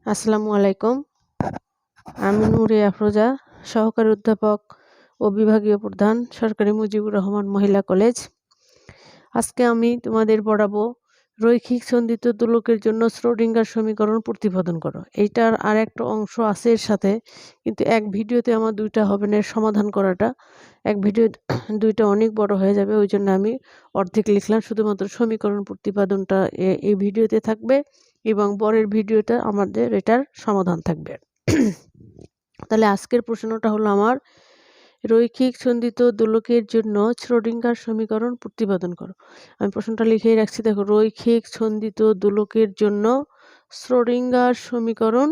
আসসালামু আলাইকুম। আমি নূরে আফরোজা, সহকারী অধ্যাপক ও বিভাগীয় প্রধান, সরকারি মুজিবুর রহমান মহিলা কলেজ। আজকে আমি তোমাদের পড়াবো রৈখিক সন্ধিত দোলকের জন্য শ্রোডিঙ্গার সমীকরণ প্রতিপাদন করো। এইটার আর একটা অংশ আছে এর সাথে, কিন্তু এক ভিডিওতে আমার দুইটা হবে না সমাধান করাটা। এক ভিডিও দুইটা অনেক বড় হয়ে যাবে, ওই জন্য আমি অর্ধেক লিখলাম। শুধুমাত্র সমীকরণ প্রতিপাদনটা এই ভিডিওতে থাকবে এবং পরের ভিডিওটা আমাদের এটার সমাধান থাকবে। তাহলে আজকের প্রশ্নটা হলো আমার, রৈখিক সন্ধিত দোলকের জন্য শ্রোডিঙ্গার সমীকরণ প্রতিপাদন করো। আমি প্রশ্নটা লিখেই রাখছি, দেখো, রৈখিক সন্ধিত দোলকের জন্য শ্রোডিঙ্গার সমীকরণ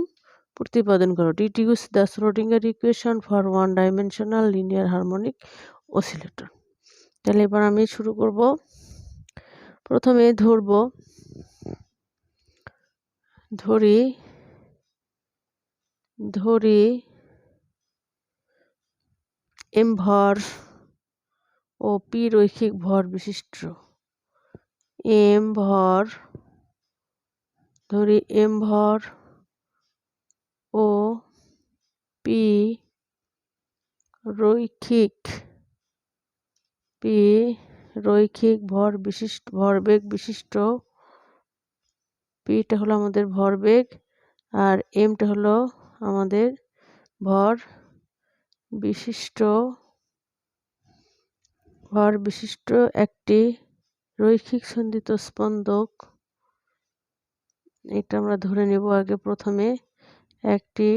প্রতিপাদন করো। Deduce the Schrödinger equation for one dimensional linear harmonic oscillator. তাহলে এবার আমি শুরু করব। প্রথমে ধরি এম ভর ও পি রৈখিক ভর বিশিষ্ট। ধরি এম ভর ও পি রৈখিক ভরবেগ বিশিষ্ট। পিটা হলো আমাদের ভরবেগ আর এমটা হলো আমাদের ভর বিশিষ্ট একটি রৈখিক সন্ধিত স্পন্দক। এটা আমরা ধরে নেব আগে। প্রথমে একটি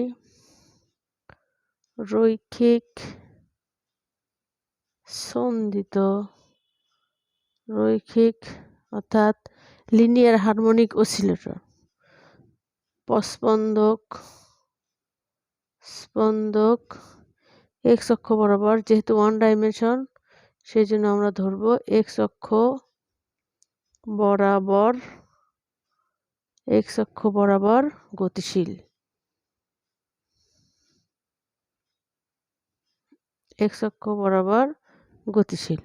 রৈখিক অর্থাৎ লিনিয়ার হারমোনিক অসিলেটর স্পন্দক এক্স অক্ষ বরাবর, যেহেতু ওয়ান ডাইমেনশন সেই জন্য আমরা ধরব এক্স অক্ষ বরাবর গতিশীল।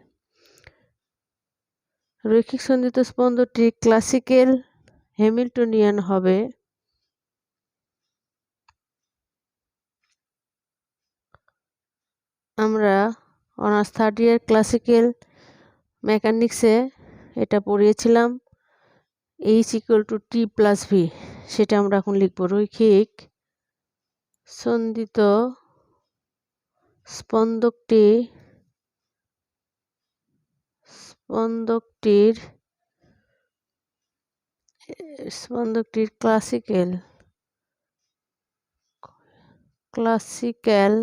রৈখিক সন্ধিত স্পন্দটি ক্লাসিক্যাল হ্যামিল্টনিয়ান হবে। আমরা অনার্স থার্ড ইয়ার ক্লাসিক্যাল মেকানিক্সে এটা পড়িয়েছিলাম, H=T+V। সেটা আমরা এখন লিখব। রৈখিক সন্ধিত স্পন্দকটির ক্লাসিক্যাল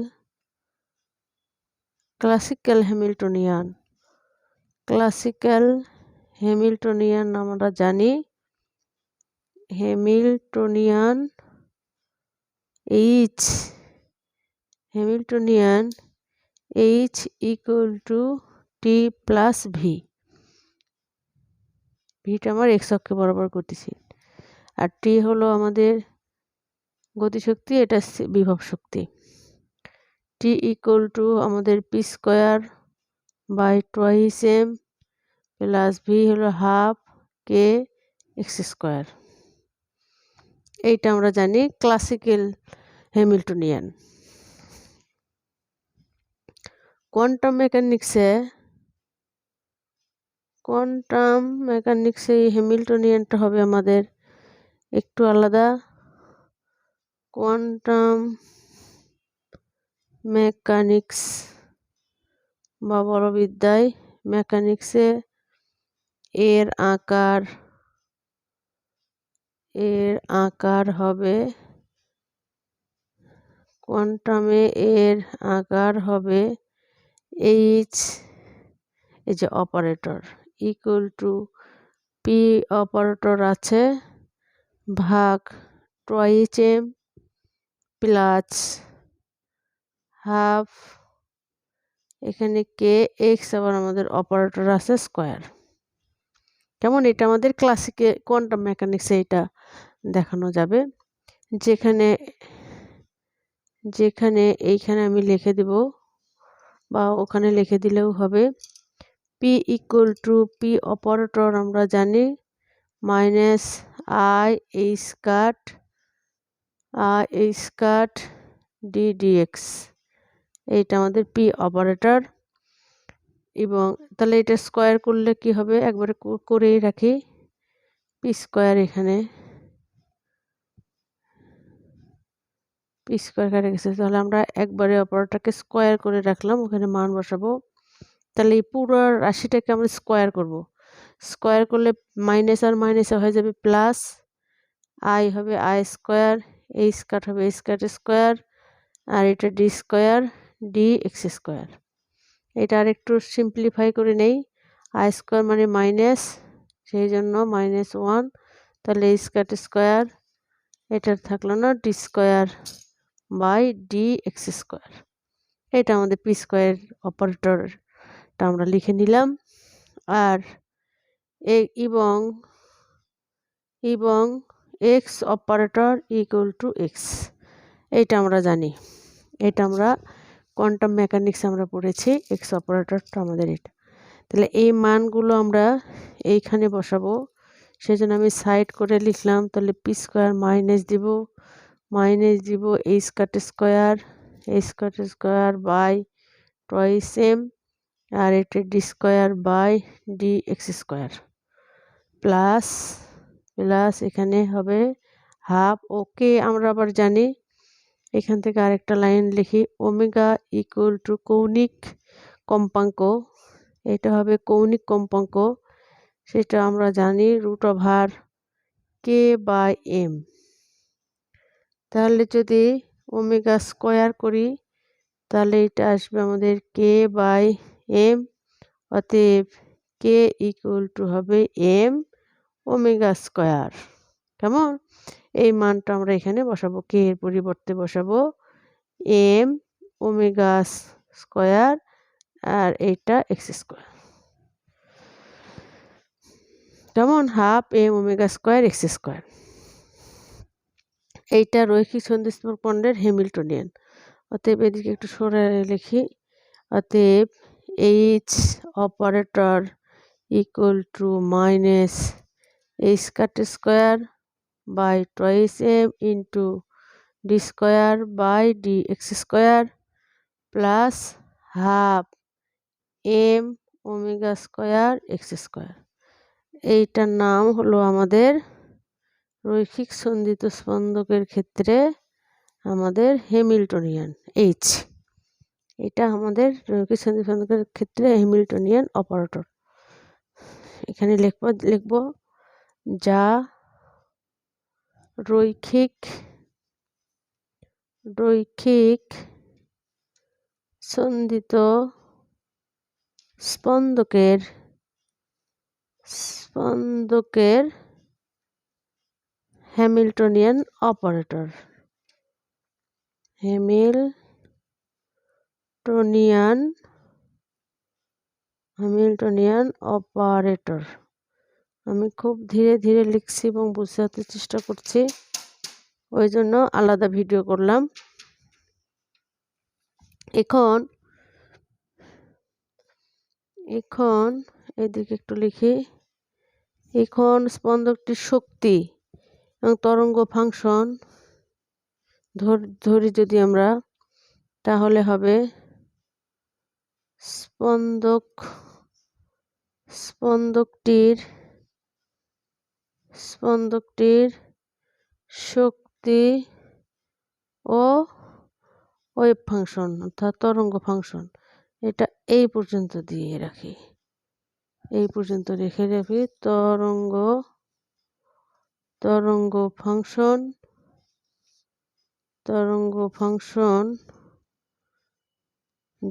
হ্যামিল্টনিয়ান আমরা জানি। Hamiltonian H=T+V। ভিটা আমার এক্স অক্ষে বরাবর গতিশীল, আর টি হলো আমাদের গতিশক্তি, এটা বিভব শক্তি। টি আমাদের P square by twice M plus V হলো হাফ কে এক্স স্কোয়ার। এইটা আমরা জানি ক্লাসিক্যাল হ্যামিল্টনিয়ান। কোয়ান্টাম মেকানিক্সে হ্যামিল্টনিয়ানটা হবে আমাদের একটু আলাদা। কোয়ান্টাম মেকানিক্স বা বলবিদ্যায় মেকানিক্সে এর আকার হবে, কোয়ান্টামে এর আকার হবে এইচ, এই যে অপারেটর পি অপারেটর আছে ভাগ টুয়াইস এম প্লাস হাফ, এখানে কে এক্স, আবার আমাদের অপারেটর আছে স্কোয়ার। কেমন? এটা আমাদের ক্লাসিকে কোয়ান্টাম মেকানিক্সে এটা দেখানো যাবে। যেখানে আমি লিখে দেব বা ওখানে লিখে দিলেও হবে। পি অপারেটর আমরা জানি -i h cut I square D D X, এইটা আমাদের পি অপারেটর। এবং তাহলে এটা স্কয়ার করলে কি হবে, একবারে করেই রাখি, পি স্কয়ার, এখানে পি স্কয়ার কেটে গেছে, তাহলে আমরা একবারে অপারেটরকে স্কয়ার করে রাখলাম, ওখানে মান বসাবো। তাহলে এই পুরো রাশিটাকে আমরা স্কয়ার করব, স্কয়ার করলে মাইনাস আর মাইনাসে হয়ে যাবে প্লাস, আই হবে আই স্কয়ার, এই স্কয়ার হবে এই স্কয়ার স্কয়ার, আর এটা D square D X square. এটা আর একটু সিম্পলিফাই করে নেই, আই স্কয়ার মানে মাইনাস, সেই জন্য -1, তাহলে এই স্কয়ার স্কয়ার, এটা থাকলো না, D square by D X square. এটা আমাদের পি স্কয়ার অপারেটরটা আমরা লিখে নিলাম। আর এবং x operator equal two x, এইটা আমরা জানি, এটা আমরা কোয়ান্টাম মেকানিক্স আমরা পড়েছি, এক্স অপারেটরটা আমাদের এটা। তাহলে এই মানগুলো আমরা এইখানে বসাবো, সেজন্য আমি সাইড করে লিখলাম। তাহলে পি স্কয়ার মাইনাস দিব এই স্কয়ার বাই টয়েস এম, আর এটা D square by D X square, plus এখানে হবে হাফ। ওকে আমরা আবার জানি, এখান থেকে আরেকটা লাইন লিখি, ওমেগা ইকুয়াল টু কৌণিক কম্পাঙ্ক, এটা হবে কৌণিক কম্পাঙ্ক, সেটা আমরা জানি √r কে বাই এম। তাহলে যদি ওমেগা স্কয়ার করি, তাহলে এটা আসবে আমাদের কে বাই এম, অতএব কে ইকুয়াল টু হবে এম ওমেগা স্কয়ার। কেমন, এই মানটা আমরা এখানে বসাবো, কে এর পরিবর্তে বসাবো এম ওমেগা স্কয়ার, আর এইটা এক্স স্কয়ার, কেমন, half M omega square X square. এইটা রৈখিক সন্ধিস্থপন্ডের হ্যামিল্টনিয়ান। অতএব এদিকে একটু সরাই লিখি, অতএব H operator equal to minus H cut square by twice M into D square by D X square plus half M omega square X square. এইটার নাম হলো আমাদের রৈখিক সন্ধিত স্পন্দকের ক্ষেত্রে আমাদের হ্যামিল্টনিয়ান এইচ। এটা আমাদের রৈখিক সন্ধিত স্পন্দকের ক্ষেত্রে হ্যামিল্টনিয়ান অপারেটর। এখানে লিখব যা রৈখিক সন্ধিত স্পন্দকের হ্যামিল্টনিয়ান অপারেটর। Hamiltonian operator. আমি খুব ধীরে ধীরে লিখছি এবং বোঝাতে চেষ্টা করছি, ওই জন্য আলাদা ভিডিও করলাম। এখন এদিকে একটু লিখি, এখন স্পন্দকটির শক্তি এবং তরঙ্গ ফাংশন ধরি যদি আমরা, তাহলে হবে স্পন্দকটির শক্তি ও ওয়েভ ফাংশন অর্থাৎ তরঙ্গ ফাংশন, এটা এই পর্যন্ত দিয়ে রাখি, এই পর্যন্ত রেখে রাখি। তরঙ্গ ফাংশন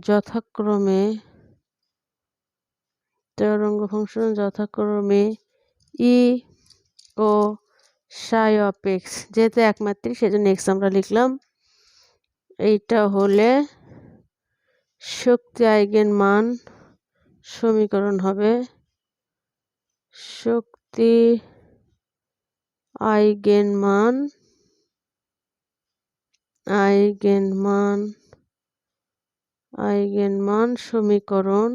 যথাক্রমে ই ও সাই অফ এক্স, যেহেতু একমাত্রিক সেজন্য এক্স আমরা লিখলাম। এইটা হলে শক্তি আইগেন মান সমীকরণ হবে, শক্তি আইগেন মান সমীকরণ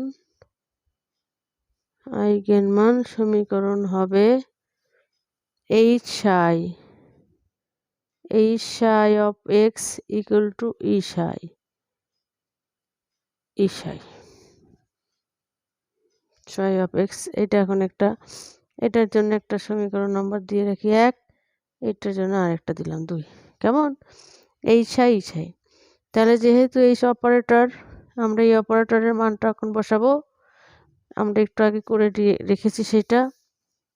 হবে H Sai H Sai of X equal two E Sai Sai of x. এটা এখন এটার জন্য একটা সমীকরণ নাম্বার দিয়ে রাখি 1, এটার জন্য আরেকটা দিলাম 2। কেমন? এইচ সাই তাহলে যেহেতু এইচ অপারেটর, আমরা এই অপারেটরের মানটা এখন বসাবো। আমরা একটু আগে করে রেখেছি সেটা।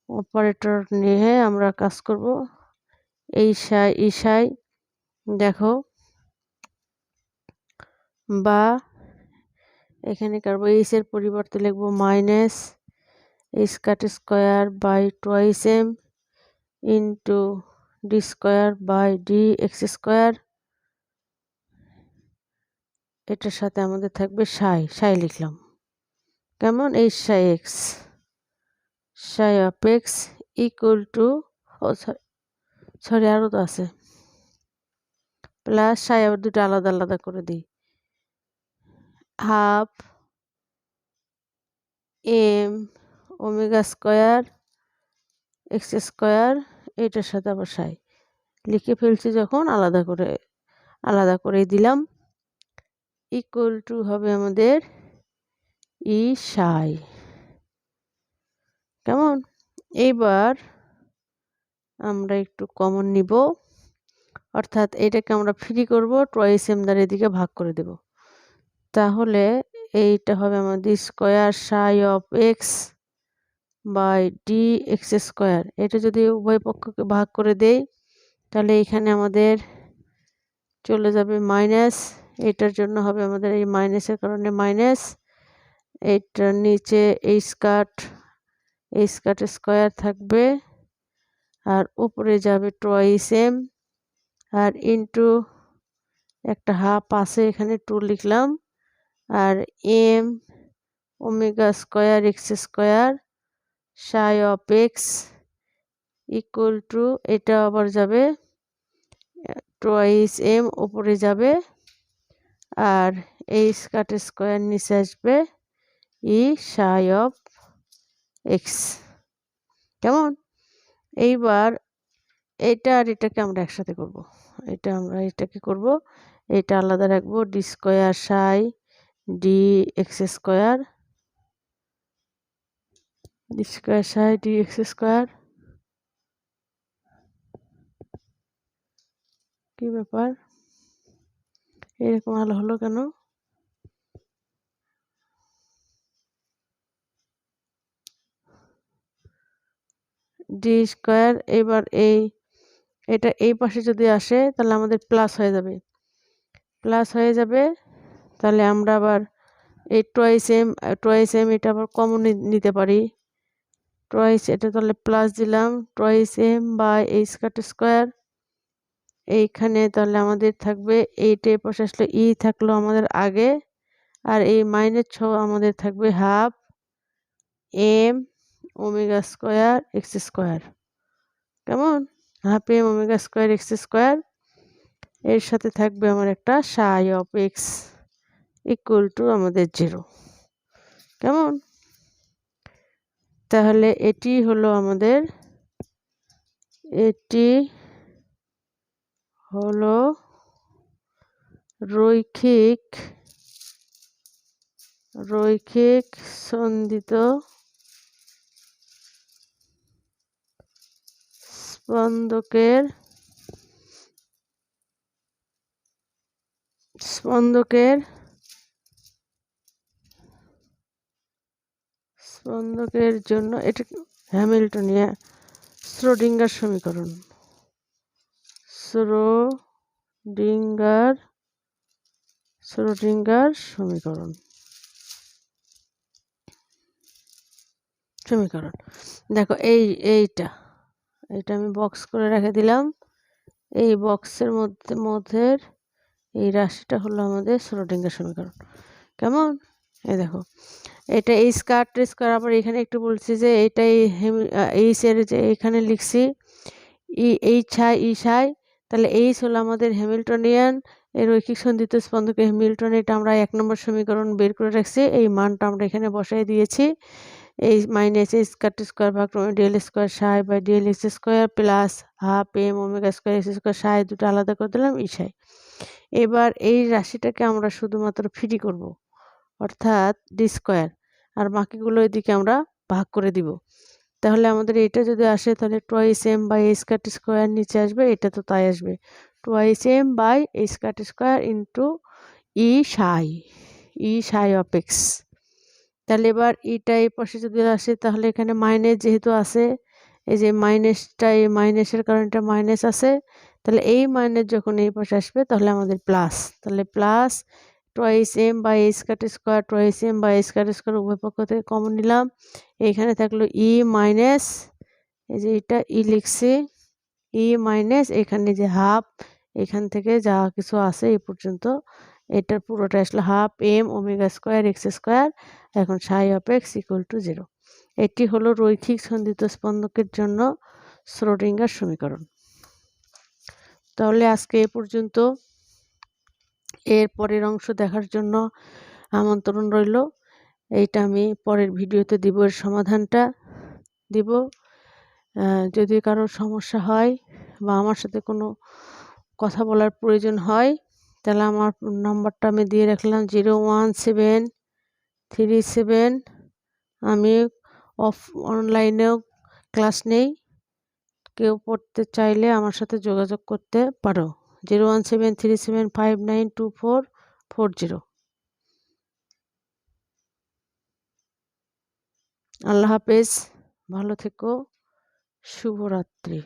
অপারেটর নিয়ে আমরা কাজ করব। এইচ সাই ই সাই, দেখো, বা এখানে করবো এইচ এর পরিবর্তে লিখবো minus H cut square by twice M into D square by D X square. এটার সাথে আমাদের থাকবে সাই লিখলাম। কেমন? H Sai x Sai of X equal two, sorry আরও তো আছে, প্লাস সাই আবার দুটো আলাদা আলাদা করে দিই, half M omega square x square, এটার সাথে আবার সাই লিখে ফেলছি যখন আলাদা করে দিলাম, ইকুয়াল টু হবে আমাদের ই সাই। কেমন? এইবার আমরা একটু কমন নিব, অর্থাৎ এটাকে আমরা ফ্রি করব, টোয়াইস এম দ্বারা এদিকে ভাগ করে দেব। তাহলে এইটা হবে আমাদের square psi of X by D X square. এটা যদি উভয় পক্ষকে ভাগ করে দেই তাহলে এখানে আমাদের চলে যাবে মাইনাস, এটার জন্য হবে আমাদের এই মাইনাসের কারণে মাইনাস, এইটার নিচে এইচ কাট স্কোয়ার থাকবে, আর উপরে যাবে টোয়াইস এম, আর ইন্টু একটা হাফ আছে এখানে 2 লিখলাম, আর M omega square x square psi of X equal to, এটা আবার যাবে টোয়াইস এম উপরে যাবে, আর এইচ কাট স্কোয়ার নিচে আসবে ই সাই অফ এক্স। কেমন? এইবার এটা আর এটাকে আমরা একসাথে করব। এটাকে করব, এটা আলাদা রাখবো, ডি স্কোয়ার সাই D X square, D square সাই ডি এক্স স্কোয়ার। কি ব্যাপার, এরকম আলো হলো কেন? ডি স্কোয়ার, এবার এটা এই পাশে যদি আসে তাহলে আমাদের প্লাস হয়ে যাবে, তাহলে আমরা আবার এই টোয়াইস এম এটা আবার কমন নিতে পারি, টোয়াইস, এটা তাহলে প্লাস দিলাম, twice M by H cut square. এইখানে তাহলে আমাদের থাকবে, এইটা এই পাশে আসলে ই থাকলো আমাদের আগে, আর এই -6 আমাদের থাকবে half M omega square x square. কেমন? Half M omega square x square, এর সাথে থাকবে আমার একটা সাই অফ এক্স ইকুয়াল টু আমাদের 0। কেমন? তাহলে এটি হলো রৈখিক সন্দিত স্পন্দকের জন্য এটা হ্যামিল্টনিয়ান শ্রোডিঙ্গার সমীকরণ, শ্রোডিঙ্গার সমীকরণ। দেখো এইটা আমি বক্স করে রেখে দিলাম, এই বক্সের মধ্যে এই রাশিটা হলো আমাদের শ্রোডিঙ্গার সমীকরণ। কেমন? এই দেখো, এটা এইচ কাট স্কোয়ার, আবার এখানে একটু বলছি যে এটাই এইচ এর যে এখানে লিখছি এইচ সাই, তাহলে এইচ হলো আমাদের হ্যামিল্টনিয়ান এর রৈখিক সন্দিত স্পন্দকের হ্যামিল্টন, এটা আমরা 1 নম্বর সমীকরণ বের করে রাখছি, এই মানটা আমরা এখানে বসাই দিয়েছি। এই মাইনাস a স্কয়ার স্কয়ার ভাগ dl square psi by dl x square plus half m omega square x square psi দুটো আলাদা করে দিলাম ই সাই। এবার এই রাশিটাকে আমরা শুধুমাত্র ফ্রি করব, অর্থাৎ ডি স্কয়ার, আর বাকিগুলো এদিকে আমরা ভাগ করে দিব। তাহলে আমাদের এটা যদি আসে তাহলে twice m by a square নিচে আসবে, এটা তো তাই আসবে, twice m by a square into e psi of x. তাহলে এবার ইটা এই পাশে যদি আসে তাহলে এখানে মাইনাস যেহেতু আছে, এই যে মাইনাসটা, এই মাইনাসের কারণে এটা মাইনাস আছে, তাহলে এই মাইনাস যখন এই পাশে আসবে তাহলে আমাদের প্লাস, তাহলে plus twice m by a square twice m by a square উভয় পক্ষ থেকে কমন নিলাম, এইখানে থাকলো ই মাইনাস, এই যে এটা ই লিখছি, ই মাইনাস এখানে যে হাফ, এখান থেকে যা কিছু আছে এই পর্যন্ত, এটার পুরোটা আসলে half m omega square x square, এখন সাই অফ x ইকুয়াল টু 0। এটি হলো রৈখিক সন্দিগ্ধ স্পন্দকের জন্য শ্রোডিঙ্গার সমীকরণ। তাহলে আজকে এ পর্যন্ত। এর পরের অংশ দেখার জন্য আমন্ত্রণ রইল। এইটা আমি পরের ভিডিওতে দিব, এর সমাধানটা দিব। যদি কারো সমস্যা হয় বা আমার সাথে কোনো কথা বলার প্রয়োজন হয় তাহলে আমার নাম্বারটা আমি দিয়ে রাখলাম 01737। আমি অনলাইনেও ক্লাস নেই, কেউ পড়তে চাইলে আমার সাথে যোগাযোগ করতে পারো। 01737592440। আল্লাহ হাফেজ, ভালো থেকো, শুভরাত্রি।